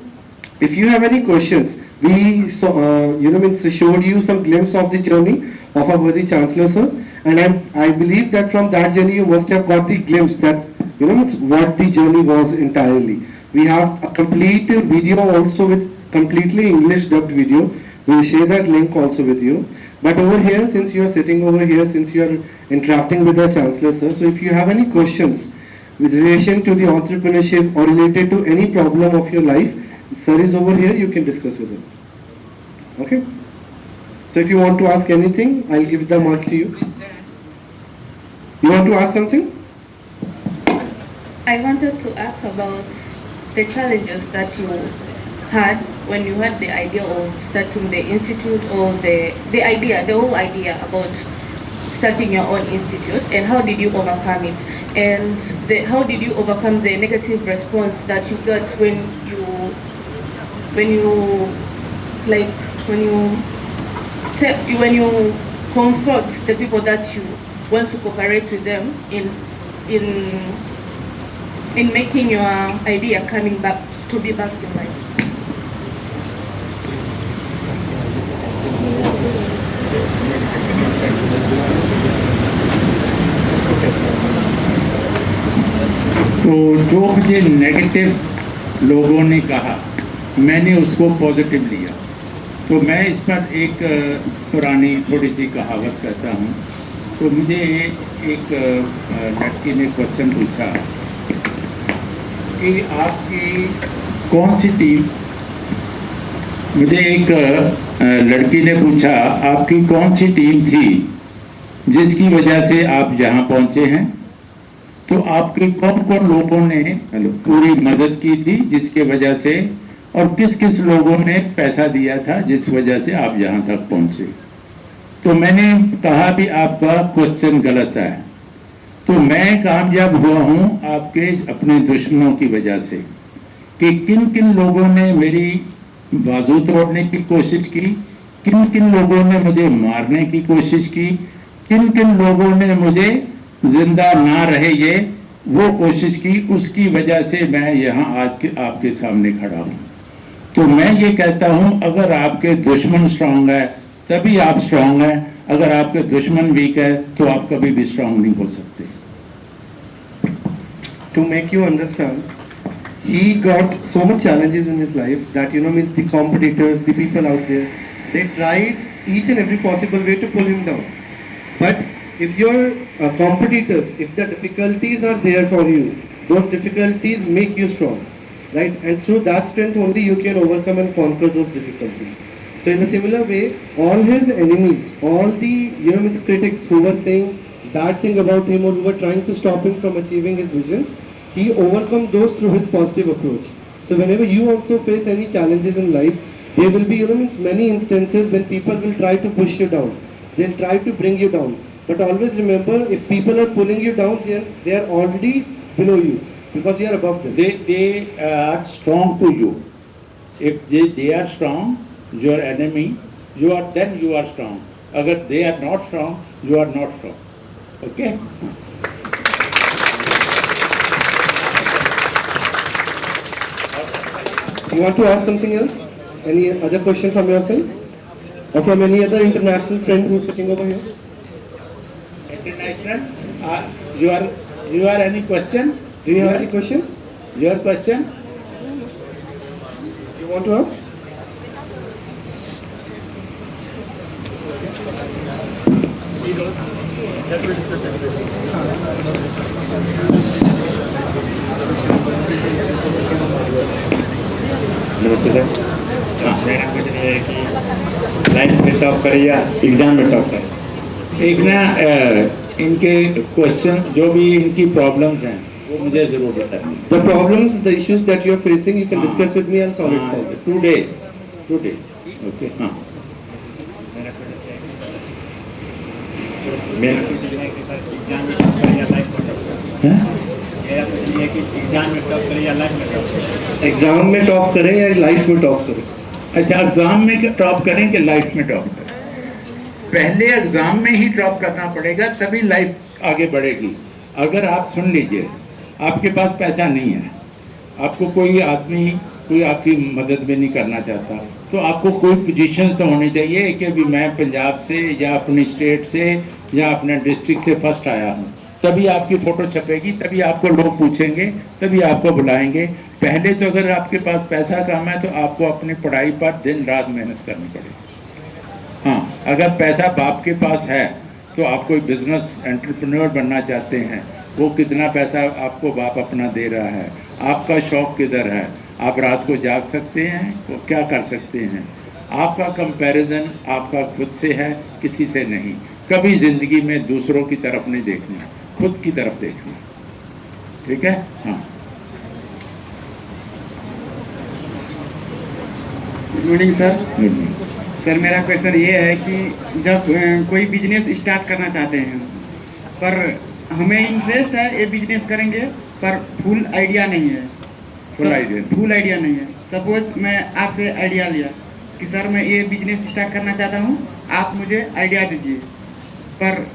if you have any questions, we means showed you some glimpse of the journey of our worthy Chancellor Sir, and I believe that from that journey you must have got the glimpse that means what the journey was entirely. We have a complete video also with completely English dubbed video. We'll share that link also with you. But over here, since you are sitting over here, since you are interacting with the Chancellor Sir, so if you have any questions with relation to the entrepreneurship or related to any problem of your life, Sir is over here, you can discuss with him. Okay? So if you want to ask anything, I'll give the mic to you. You want to ask something? I wanted to ask about the challenges that you had when you had the idea of starting the institute, or the whole idea about starting your own institute, and how did you overcome it, and how did you overcome the negative response that you got when you confront the people that you want to cooperate with them in making your idea coming back to be back in life? तो जो मुझे negative लोगों ने कहा मैंने उसको positive लिया। तो मैं इस पर एक पुरानी थोड़ी सी कहावत कहता हूँ। तो मुझे एक लड़की ने क्वेश्चन पूछा कि आपकी कौन सी टीम, मुझे एक लड़की ने पूछा आपकी कौन सी टीम थी जिसकी वजह से आप जहां पहुंचे हैं, तो आपके कौन कौन लोगों ने पूरी मदद की थी जिसके वजह से, और किस किस लोगों ने पैसा दिया था जिस वजह से आप यहाँ तक पहुँचे। तो मैंने कहा भी आपका क्वेश्चन गलत है। तो मैं कामयाब हुआ हूँ आपके अपने दुश्मनों की वजह से, कि किन किन लोगों ने मेरी बाजू तोड़ने की कोशिश की, किन किन लोगों ने मुझे मारने की कोशिश की, किन किन लोगों ने मुझे जिंदा ना रहे ये वो कोशिश की, उसकी वजह से मैं यहाँ आज आपके सामने खड़ा हूँ। तो मैं ये कहता हूँ अगर आपके दुश्मन स्ट्रांग है तभी आप स्ट्रांग हैं, अगर आपके दुश्मन वीक है तो आप कभी भी स्ट्रांग नहीं हो सकते। To make you understand, he got so much challenges in his life that means the competitors, the people out there, they tried each and every possible way to pull him down. But if your competitors, if the difficulties are there for you, those difficulties make you strong, right? And through that strength only you can overcome and conquer those difficulties. So in a similar way, all his enemies, all the means critics who were saying bad thing about him or who were trying to stop him from achieving his vision, he overcome those through his positive approach. So whenever you also face any challenges in life, there will be means many instances when people will try to push you down, they'll try to bring you down. But always remember, if people are pulling you down, they are already below you because you are above them. They are strong to you. If they are strong, your enemy, you are strong. Agar they are not strong, you are not strong. Okay? You want to ask something else? Any other question from yourself? Or from any other international friend who is sitting over here? International? You are any question? Do you have any question? Your question? You want to ask? That will discuss नमस्ते sir. मेरा question ये है कि life में top करें या exam में top करें। एक ना इनके क्वेश्चन जो भी इनकी प्रॉब्लम्स हैं वो मुझे जरूर बताएं। The problems, the issues that you are facing, you can discuss with me and solve it for you. Today. Okay. हाँ। मेरा क्वेश्चन है कि सर एग्जाम में टॉप करें या लाइफ में टॉप करें। मेरा क्वेश्चन है कि एग्जाम में टॉप करें या लाइफ में टॉप करें। एग्जाम में टॉप करें या लाइफ में टॉप करें? अच्छा, एग्जाम में टॉप करें कि लाइफ में टॉप करें? पहले एग्जाम में ही टॉप करना पड़ेगा तभी लाइफ आगे बढ़ेगी। अगर आप सुन लीजिए, आपके पास पैसा नहीं है, आपको कोई आदमी कोई आपकी मदद भी नहीं करना चाहता, तो आपको कोई पोजीशन तो होनी चाहिए कि भी मैं पंजाब से या अपनी स्टेट से या अपने डिस्ट्रिक्ट से फर्स्ट आया हूँ, तभी आपकी फ़ोटो छपेगी, तभी आपको लोग पूछेंगे, तभी आपको बुलाएंगे। पहले तो अगर आपके पास पैसा कम है तो आपको अपनी पढ़ाई पर दिन रात मेहनत करनी पड़ेगी। हाँ, अगर पैसा बाप के पास है तो आप कोई बिजनेस एंटरप्रेन्योर बनना चाहते हैं, वो कितना पैसा आपको बाप अपना दे रहा है, आपका शौक़ किधर है, आप रात को जाग सकते हैं, तो क्या कर सकते हैं। आपका कंपैरिजन आपका खुद से है, किसी से नहीं। कभी ज़िंदगी में दूसरों की तरफ नहीं देखना, खुद की तरफ देखना। ठीक है? हाँ। Good morning sir. Good morning sir, मेरा क्वेश्चन ये है कि जब कोई बिजनेस स्टार्ट करना चाहते हैं पर हमें इंटरेस्ट है ये बिजनेस करेंगे पर फुल आइडिया नहीं है, फुल आइडिया नहीं है। सपोज मैं आपसे आइडिया लिया कि सर मैं ये बिजनेस स्टार्ट करना चाहता हूँ, आप मुझे आइडिया दीजिए, पर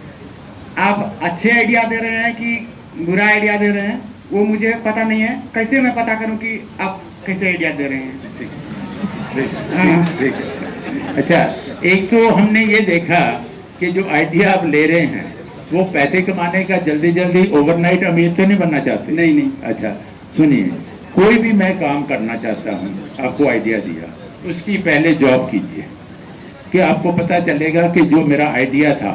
आप अच्छे आइडिया दे रहे हैं कि बुरा आइडिया दे रहे हैं वो मुझे पता नहीं है। कैसे मैं पता करूँ कि आप कैसे आइडिया दे रहे हैं? अच्छा, एक तो हमने ये देखा कि जो आइडिया आप ले रहे हैं वो पैसे कमाने का जल्दी जल्दी ओवरनाइट अमीर तो नहीं बनना चाहते? नहीं। अच्छा सुनिए, कोई भी मैं काम करना चाहता हूँ, आपको आइडिया दिया, उसकी पहले जॉब कीजिए कि आपको पता चलेगा कि जो मेरा आइडिया था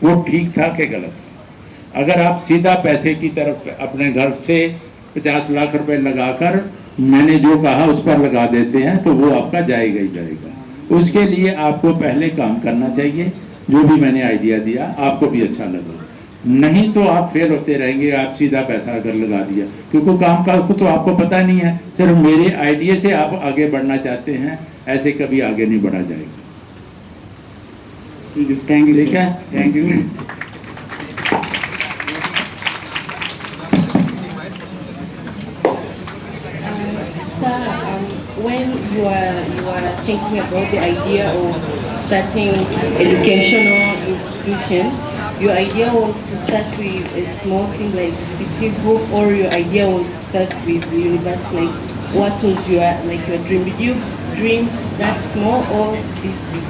वो ठीक था कि गलत था। अगर आप सीधा पैसे की तरफ अपने घर से 50 लाख रुपए लगाकर मैंने जो कहा उस पर लगा देते हैं तो वो आपका जाएगा ही जाएगा। उसके लिए आपको पहले काम करना चाहिए, जो भी मैंने आइडिया दिया आपको भी अच्छा लगा, नहीं तो आप फेल होते रहेंगे। आप सीधा पैसा अगर लगा दिया, क्योंकि काम का तो आपको पता नहीं है, सिर्फ मेरे आइडिया से आप आगे बढ़ना चाहते हैं, ऐसे कभी आगे नहीं बढ़ा जाएगा। Thank you. ठीक है, thank you. When you are thinking about the idea of starting educational institution, your idea was to start with a small thing like city group, or your idea was to start with the university? Like, what was your dream? Did you dream that small or this big?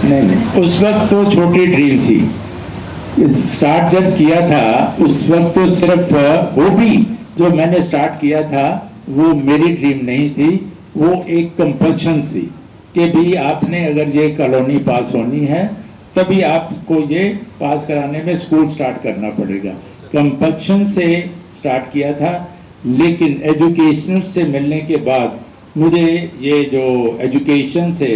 नहीं, उस वक्त तो छोटी dream थी। Start जब किया था उस वक्त तो सिर्फ वो भी जो मैंने स्टार्ट किया था वो मेरी ड्रीम नहीं थी, वो एक कंपल्शन थी कि भी आपने अगर ये कॉलोनी पास होनी है तभी आपको ये पास कराने में स्कूल स्टार्ट करना पड़ेगा। कंपल्शन से स्टार्ट किया था, लेकिन एजुकेशन से मिलने के बाद मुझे ये जो एजुकेशन से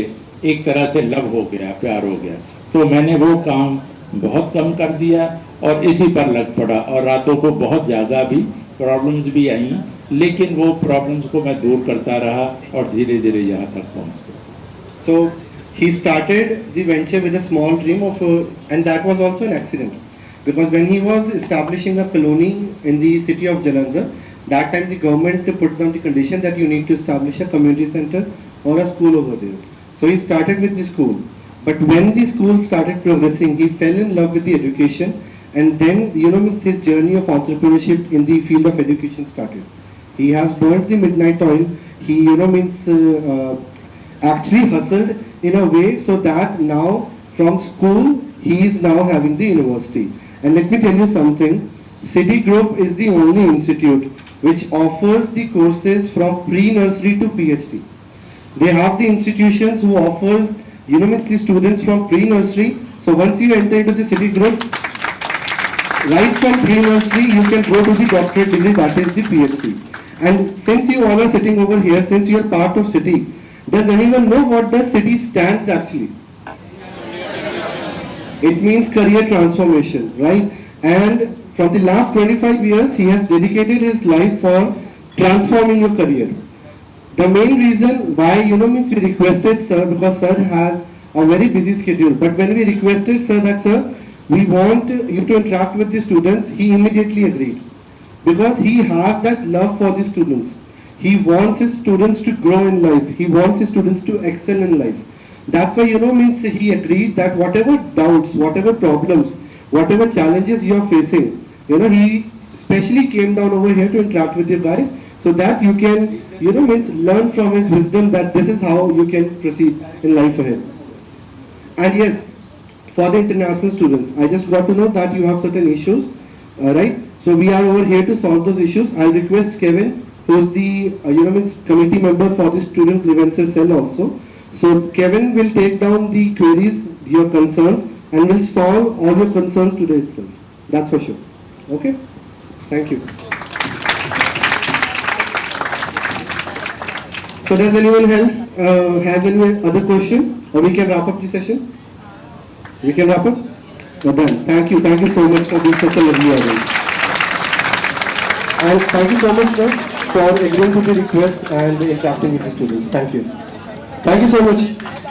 एक तरह से लव हो गया, प्यार हो गया, तो मैंने वो काम बहुत कम कर दिया और इसी पर लग पड़ा और रातों को बहुत ज़्यादा भी प्रॉब्लम्स भी आई, लेकिन वो प्रॉब्लम्स को मैं दूर करता रहा और धीरे धीरे यहाँ तक पहुँच गया। So he started the venture with a small dream of, and that was also an accident, because when he was establishing a colony in the city of Jalandhar, that time the government put down the condition that you need to establish a community center or a school over there. So he started with the school, but when the school started progressing, he fell in love with the education, and then his journey of entrepreneurship in the field of education started. He has burnt the midnight oil. He actually hustled in a way so that now from school he is now having the university. And let me tell you something, City Group is the only institute which offers the courses from pre-nursery to PhD. They have the institutions who offers the students from pre-nursery. So once you enter into the City Group, right from pre-nursery you can go to the doctorate degree, that is the PhD. And since you all are sitting over here, since you are part of City, does anyone know what does City stands actually? It means career transformation, right? And from the last 25 years, he has dedicated his life for transforming your career. The main reason why, we requested sir, because sir has a very busy schedule, but when we requested sir that sir, we want you to interact with the students, he immediately agreed. Because he has that love for the students. He wants his students to grow in life. He wants his students to excel in life. That's why, he agreed that whatever doubts, whatever problems, whatever challenges you are facing, he specially came down over here to interact with you guys so that you can, learn from his wisdom that this is how you can proceed in life ahead. And yes, for the international students, I just got to know that you have certain issues, right? So we are over here to solve those issues. I'll request Kevin, who is the committee member for the student grievances cell also. So Kevin will take down the queries, your concerns, and will solve all your concerns today itself. That's for sure. Okay? Thank you. So does anyone else has any other question, or we can wrap up the session? We can wrap up? Well done. Thank you. Thank you so much for being such a lovely audience. And thank you so much, sir, for agreeing to the request and interacting with the students. Thank you. Thank you so much.